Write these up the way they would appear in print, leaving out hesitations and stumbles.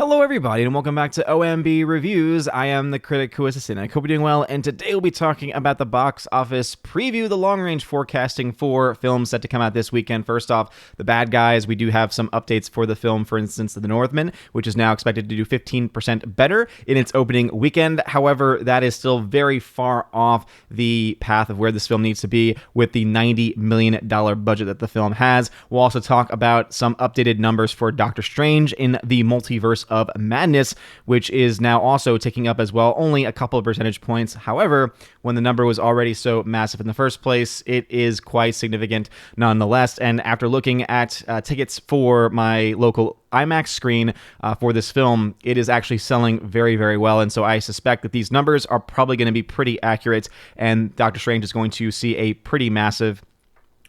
Hello everybody and welcome back to OMB Reviews. I am the critic who is assistant. I hope you're doing well, and today we'll be talking about the box office preview, the long-range forecasting for films set to come out this weekend. First off, The Bad Guys. We do have some updates for the film, for instance, The Northman, which is now expected to do 15% better in its opening weekend. However, that is still very far off the path of where this film needs to be with the $90 million budget that the film has. We'll also talk about some updated numbers for Doctor Strange in the Multiverse of Madness, which is now also ticking up as well, only a couple of percentage points. However, when the number was already so massive in the first place, it is quite significant nonetheless. And after looking at tickets for my local IMAX screen for this film, it is actually selling very, very well. And so I suspect that these numbers are probably going to be pretty accurate, and Doctor Strange is going to see a pretty massive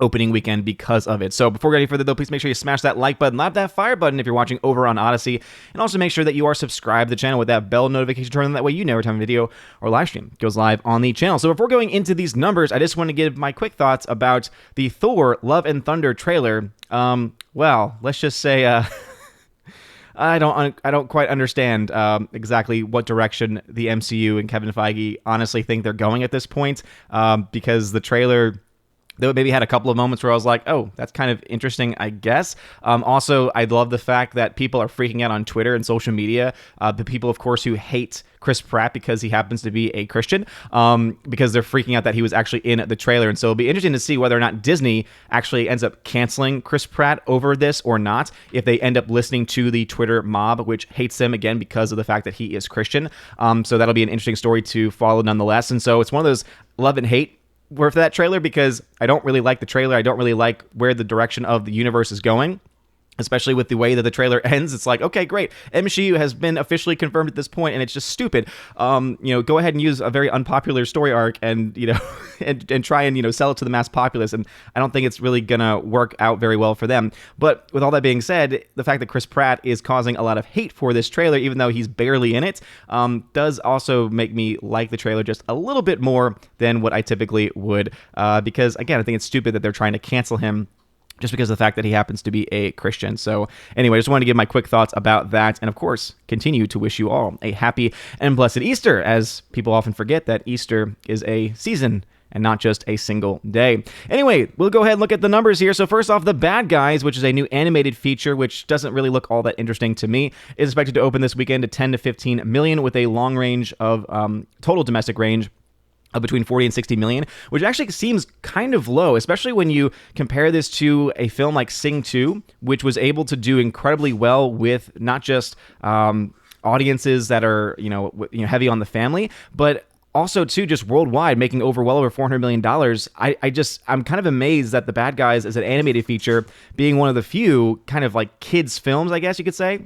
opening weekend because of it. So before we go any further though, please make sure you smash that like button, lap that fire button if you're watching over on Odyssey, and also make sure that you are subscribed to the channel with that bell notification turned on. That way you know every time a video or live stream goes live on the channel. So before going into these numbers, I just want to give my quick thoughts about the Thor Love and Thunder trailer. Well, let's just say I don't quite understand exactly what direction the MCU and Kevin Feige honestly think they're going at this point, because the trailer, though, maybe had a couple of moments where I was like, oh, that's kind of interesting, I guess. Also, I love the fact that people are freaking out on Twitter and social media. The people, of course, who hate Chris Pratt because he happens to be a Christian, because they're freaking out that he was actually in the trailer. And so it'll be interesting to see whether or not Disney actually ends up canceling Chris Pratt over this or not, if they end up listening to the Twitter mob, which hates him, again, because of the fact that he is Christian. So that'll be an interesting story to follow nonetheless. And so it's one of those love and hate for that trailer, because I don't really like the trailer. I don't really like where the direction of the universe is going, especially with the way that the trailer ends. It's like, okay, great, MCU has been officially confirmed at this point, and it's just stupid. Go ahead and use a very unpopular story arc and, and try and, sell it to the mass populace. And I don't think it's really gonna work out very well for them. But with all that being said, the fact that Chris Pratt is causing a lot of hate for this trailer, even though he's barely in it, does also make me like the trailer just a little bit more than what I typically would. Because again, I think it's stupid that they're trying to cancel him just because of the fact that he happens to be a Christian. So anyway, I just wanted to give my quick thoughts about that, and of course, continue to wish you all a happy and blessed Easter, as people often forget that Easter is a season and not just a single day. Anyway, we'll go ahead and look at the numbers here. So first off, The Bad Guys, which is a new animated feature, which doesn't really look all that interesting to me, is expected to open this weekend to 10 to 15 million with a long range of total domestic range of between 40 and 60 million, which actually seems kind of low, especially when you compare this to a film like Sing 2, which was able to do incredibly well with not just audiences that are, heavy on the family, but also, too, just worldwide, making well over $400 million. I'm kind of amazed that The Bad Guys is an animated feature, being one of the few kind of like kids films, I guess you could say,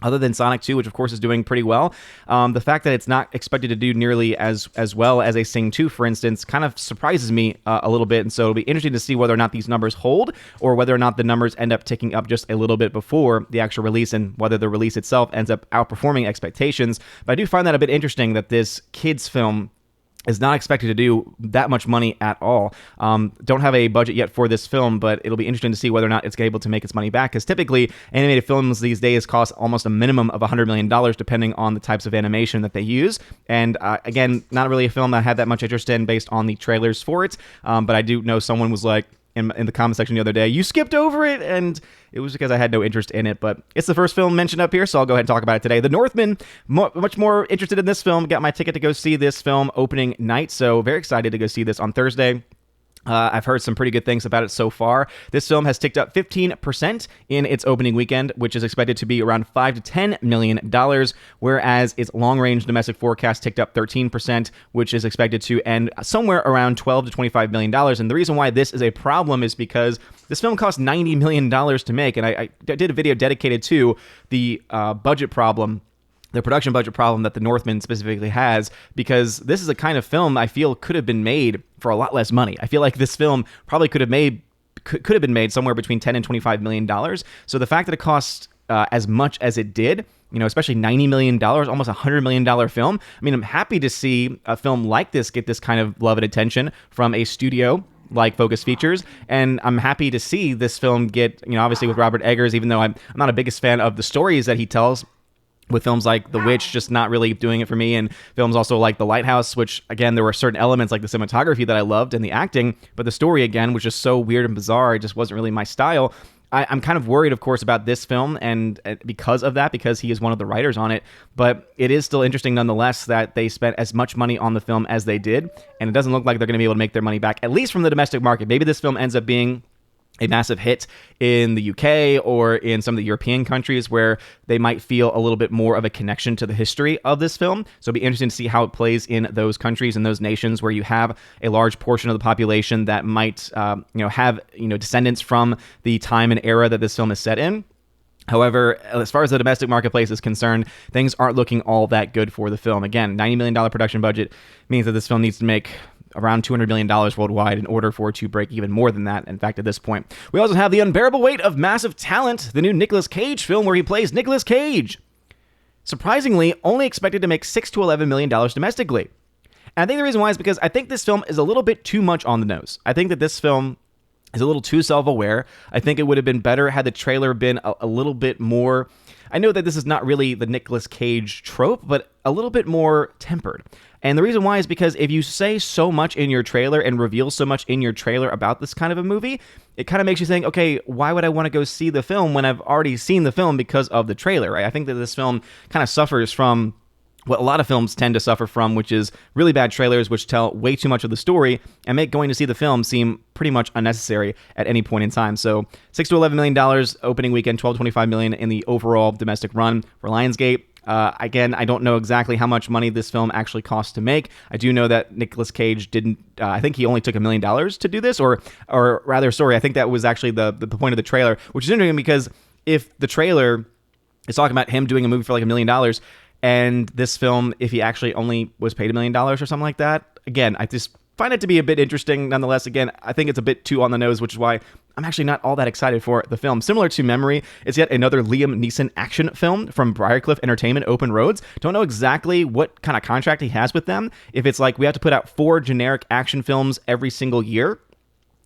other than Sonic 2, which of course is doing pretty well. The fact that it's not expected to do nearly as well as a Sing 2, for instance, kind of surprises me a little bit. And so it'll be interesting to see whether or not these numbers hold, or whether or not the numbers end up ticking up just a little bit before the actual release, and whether the release itself ends up outperforming expectations. But I do find that a bit interesting that this kids film is not expected to do that much money at all. Don't have a budget yet for this film, but it'll be interesting to see whether or not it's able to make its money back, because typically animated films these days cost almost a minimum of $100 million, depending on the types of animation that they use. And again, not really a film that I had that much interest in based on the trailers for it, but I do know someone was like, in the comment section the other day, you skipped over it, and it was because I had no interest in it. But it's the first film mentioned up here, so I'll go ahead and talk about it today. The Northman, much more interested in this film. Got my ticket to go see this film opening night, so very excited to go see this on Thursday. I've heard some pretty good things about it so far. This film has ticked up 15% in its opening weekend, which is expected to be around $5 to $10 million, whereas its long-range domestic forecast ticked up 13%, which is expected to end somewhere around $12 to $25 million. And the reason why this is a problem is because this film cost $90 million to make, and I did a video dedicated to the budget problem, the production budget problem that The Northman specifically has, because this is a kind of film I feel could have been made for a lot less money. I feel like this film probably could have been made somewhere between $10 and $25 million. So the fact that it cost as much as it did, especially $90 million, almost $100 million film. I mean, I'm happy to see a film like this get this kind of love and attention from a studio like Focus Features, and I'm happy to see this film get, obviously with Robert Eggers, even though I'm not a biggest fan of the stories that he tells, with films like The Witch just not really doing it for me, and films also like The Lighthouse, which, again, there were certain elements like the cinematography that I loved and the acting, but the story, again, was just so weird and bizarre. It just wasn't really my style. I'm kind of worried, of course, about this film, and because of that, because he is one of the writers on it, but it is still interesting nonetheless that they spent as much money on the film as they did, and it doesn't look like they're going to be able to make their money back, at least from the domestic market. Maybe this film ends up being a massive hit in the UK or in some of the European countries where they might feel a little bit more of a connection to the history of this film. So it'll be interesting to see how it plays in those countries and those nations where you have a large portion of the population that might, have, descendants from the time and era that this film is set in. However, as far as the domestic marketplace is concerned, things aren't looking all that good for the film. Again, $90 million production budget means that this film needs to make around $200 million worldwide in order for it to break even more than that. In fact, at this point, we also have The Unbearable Weight of Massive Talent, the new Nicolas Cage film where he plays Nicolas Cage. Surprisingly, only expected to make $6 to $11 million domestically. And I think the reason why is because I think this film is a little bit too much on the nose. I think that this film is a little too self-aware. I think it would have been better had the trailer been a little bit more... I know that this is not really the Nicolas Cage trope, but a little bit more tempered. And the reason why is because if you say so much in your trailer and reveal so much in your trailer about this kind of a movie, it kind of makes you think, okay, why would I want to go see the film when I've already seen the film because of the trailer, right? I think that this film kind of suffers from what a lot of films tend to suffer from, which is really bad trailers which tell way too much of the story and make going to see the film seem pretty much unnecessary at any point in time. So $6 to $11 million opening weekend, $12 to $25 million in the overall domestic run for Lionsgate. Again, I don't know exactly how much money this film actually cost to make. I do know that Nicolas Cage didn't, I think he only took $1 million to do this, or rather, sorry, I think that was actually the point of the trailer, which is interesting because if the trailer is talking about him doing a movie for like $1 million, and this film, if he actually only was paid $1 million or something like that, again, I just find it to be a bit interesting. Nonetheless, again, I think it's a bit too on the nose, which is why I'm actually not all that excited for the film. Similar to Memory, it's yet another Liam Neeson action film from Briarcliff Entertainment, Open Roads. Don't know exactly what kind of contract he has with them. If it's like we have to put out 4 generic action films every single year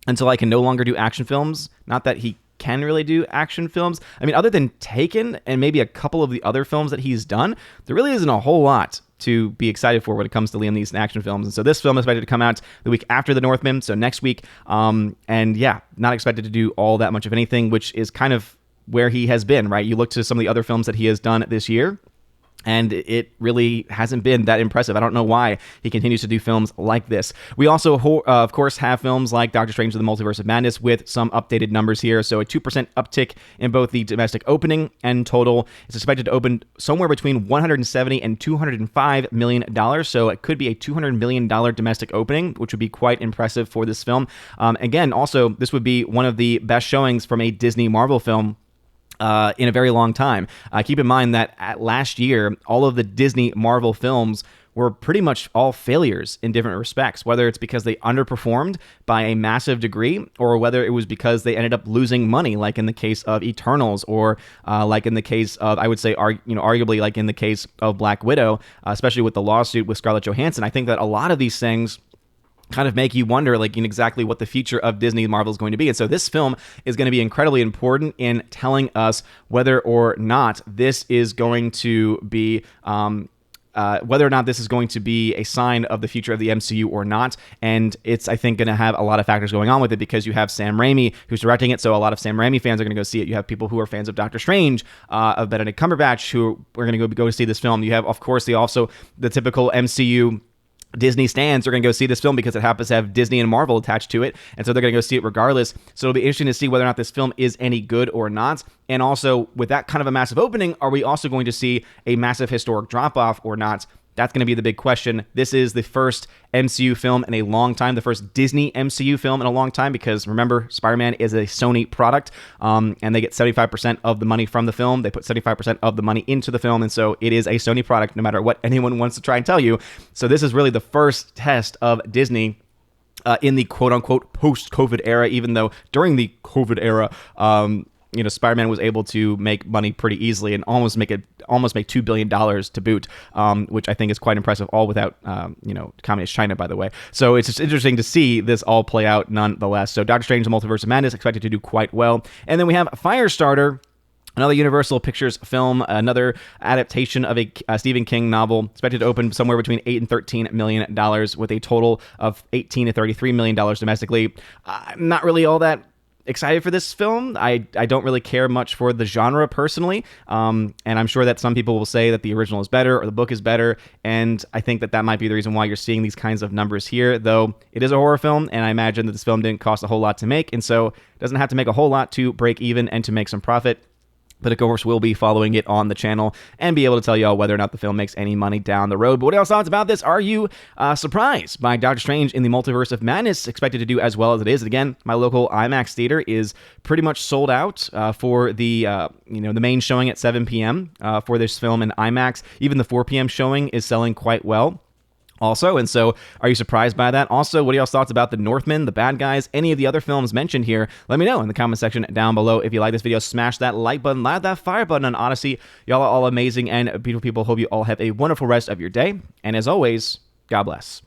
until I can no longer do action films. Not that he can really do action films. I mean, other than Taken and maybe a couple of the other films that he's done, there really isn't a whole lot to be excited for when it comes to Liam Neeson action films. And so this film is expected to come out the week after The Northman, so next week. And yeah, not expected to do all that much of anything, which is kind of where he has been, right? You look to some of the other films that he has done this year, and it really hasn't been that impressive. I don't know why he continues to do films like this. We also, of course, have films like Doctor Strange and the Multiverse of Madness with some updated numbers here. So a 2% uptick in both the domestic opening and total. It's expected to open somewhere between $170 and $205 million. So it could be a $200 million domestic opening, which would be quite impressive for this film. Again, also, this would be one of the best showings from a Disney Marvel film in a very long time. Keep in mind that last year, all of the Disney Marvel films were pretty much all failures in different respects, whether it's because they underperformed by a massive degree or whether it was because they ended up losing money, like in the case of Eternals or like in the case of, I would say, arguably like in the case of Black Widow, especially with the lawsuit with Scarlett Johansson. I think that a lot of these things kind of make you wonder exactly what the future of Disney Marvel is going to be. And so this film is going to be incredibly important in telling us whether or not this is going to be a sign of the future of the MCU or not. And it's, I think, going to have a lot of factors going on with it because you have Sam Raimi who's directing it. So a lot of Sam Raimi fans are going to go see it. You have people who are fans of Doctor Strange, of Benedict Cumberbatch, who are going to go see this film. You have, of course, the typical MCU Disney stans are going to go see this film because it happens to have Disney and Marvel attached to it, and so they're going to go see it regardless. So it'll be interesting to see whether or not this film is any good or not. And also, with that kind of a massive opening, are we also going to see a massive historic drop-off or not? That's going to be the big question. This is the first MCU film in a long time, the first Disney MCU film in a long time, because remember, Spider-Man is a Sony product, and they get 75% of the money from the film. They put 75% of the money into the film, and so it is a Sony product, no matter what anyone wants to try and tell you. So this is really the first test of Disney in the quote-unquote post-COVID era, even though during the COVID era, Spider-Man was able to make money pretty easily and almost make $2 billion to boot, which I think is quite impressive, all without, communist China, by the way. So it's just interesting to see this all play out nonetheless. So Doctor Strange, the Multiverse of Madness, expected to do quite well. And then we have Firestarter, Another Universal Pictures film, another adaptation of a Stephen King novel, expected to open somewhere between $8 and $13 million, with a total of $18 to $33 million domestically. I'm not really all that excited for this film. I don't really care much for the genre personally, and I'm sure that some people will say that the original is better or the book is better, and I think that might be the reason why you're seeing these kinds of numbers here, though it is a horror film, and I imagine that this film didn't cost a whole lot to make, and so it doesn't have to make a whole lot to break even and to make some profit. But of course, we'll be following it on the channel and be able to tell y'all whether or not the film makes any money down the road. But what are y'all's thoughts about this? Are you surprised by Doctor Strange in the Multiverse of Madness expected to do as well as it is? And again, my local IMAX theater is pretty much sold out for the the main showing at 7 p.m. For this film in IMAX. Even the 4 p.m. showing is selling quite well also, and so are you surprised by that? Also, what are y'all's thoughts about The Northman, The Bad Guys, any of the other films mentioned here? Let me know in the comment section down below. If you like this video, smash that like button, light that fire button on Odyssey. Y'all are all amazing and beautiful people. Hope you all have a wonderful rest of your day, and as always, God bless.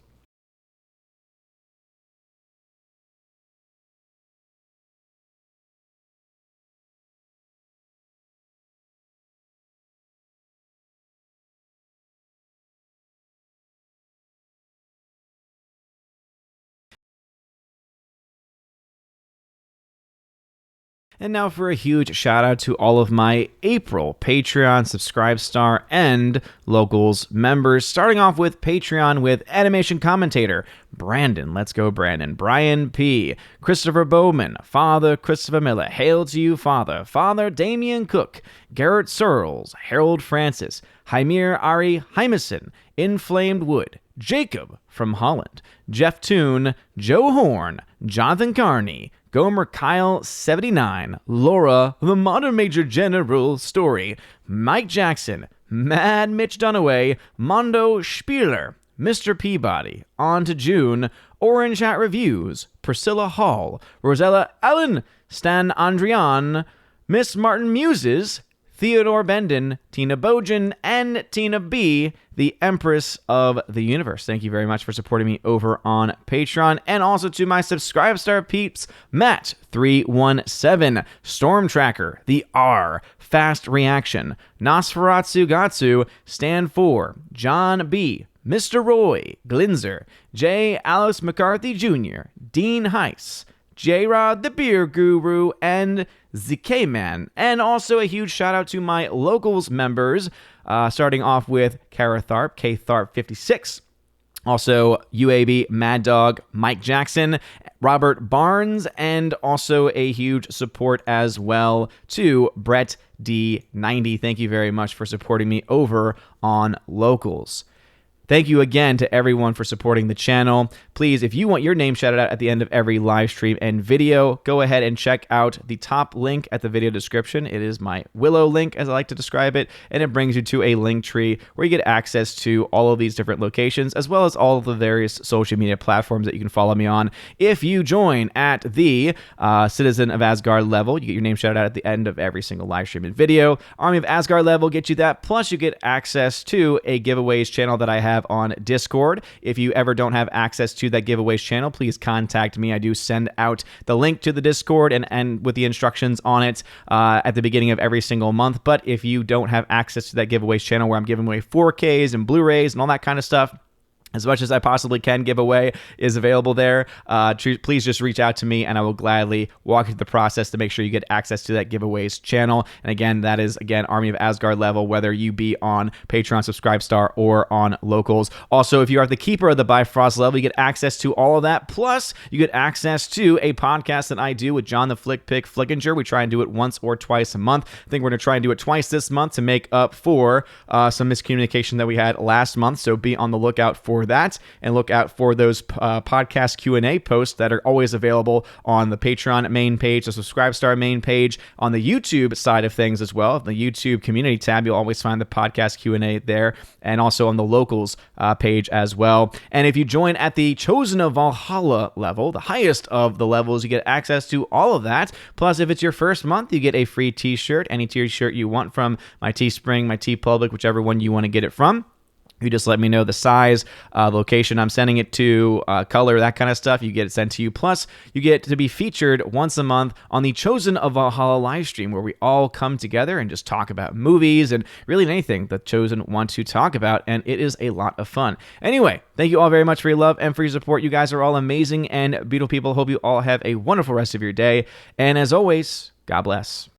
And now for a huge shout out to all of my April Patreon, Subscribe Star, and Locals members. Starting off with Patreon with Animation Commentator, Brandon, let's go Brandon, Brian P., Christopher Bowman, Father Christopher Miller, Hail to you, Father, Father Damian Cook, Garrett Searles, Harold Francis, Hymir Ari Hymeson, Inflamed Wood, Jacob from Holland, Jeff Toon, Joe Horn, Jonathan Carney, Gomer Kyle 79, Laura, the Modern Major General Story, Mike Jackson, Mad Mitch Dunaway, Mondo Spieler, Mr. Peabody, On to June, Orange Hat Reviews, Priscilla Hall, Rosella Allen, Stan Andrian, Miss Martin Muses, Theodore Bendon, Tina Bojan, and Tina B., the Empress of the Universe. Thank you very much for supporting me over on Patreon. And also to my Subscribe Star peeps, Matt317, Storm Tracker, The R, Fast Reaction, Nosferatu Gatsu, Stand 4, John B., Mr. Roy, Glinzer, J. Alice McCarthy Jr., Dean Heiss, J-Rod the Beer Guru, and ZK Man. And also a huge shout out to my Locals members, starting off with Kara Tharp, K Tharp 56. Also, UAB, Mad Dog, Mike Jackson, Robert Barnes, and also a huge support as well to Brett D90. Thank you very much for supporting me over on Locals. Thank you again to everyone for supporting the channel. Please, if you want your name shouted out at the end of every live stream and video, go ahead and check out the top link at the video description. It is my Willow link, as I like to describe it, and it brings you to a link tree where you get access to all of these different locations, as well as all of the various social media platforms that you can follow me on. If you join at the Citizen of Asgard level, you get your name shouted out at the end of every single live stream and video. Army of Asgard level gets you that, plus you get access to a giveaways channel that I have on Discord. If you ever don't have access to that giveaways channel, please contact me. I do send out the link to the Discord and with the instructions on it at the beginning of every single month. But if you don't have access to that giveaways channel where I'm giving away 4Ks and Blu-rays and all that kind of stuff, as much as I possibly can give away is available there. Please just reach out to me and I will gladly walk you through the process to make sure you get access to that giveaways channel. And again, that is, Army of Asgard level, whether you be on Patreon, Subscribe Star, or on Locals. Also, if you are the keeper of the Bifrost level, you get access to all of that. Plus, you get access to a podcast that I do with John the Flick Pick Flickinger. We try and do it once or twice a month. I think we're going to try and do it twice this month to make up for some miscommunication that we had last month. So be on the lookout for that, and look out for those podcast Q&A posts that are always available on the Patreon main page, the Subscribe Star main page, on the YouTube side of things as well. The YouTube community tab, you'll always find the podcast Q&A there, and also on the Locals page as well. And if you join at the Chosen of Valhalla level, the highest of the levels, you get access to all of that. Plus, if it's your first month, you get a free t-shirt, any t-shirt you want from my Teespring, my TeePublic, whichever one you want to get it from. You just let me know the size, location I'm sending it to, color, that kind of stuff. You get it sent to you. Plus, you get to be featured once a month on the Chosen of Valhalla live stream, where we all come together and just talk about movies and really anything the Chosen want to talk about. And it is a lot of fun. Anyway, thank you all very much for your love and for your support. You guys are all amazing and beautiful people. Hope you all have a wonderful rest of your day. And as always, God bless.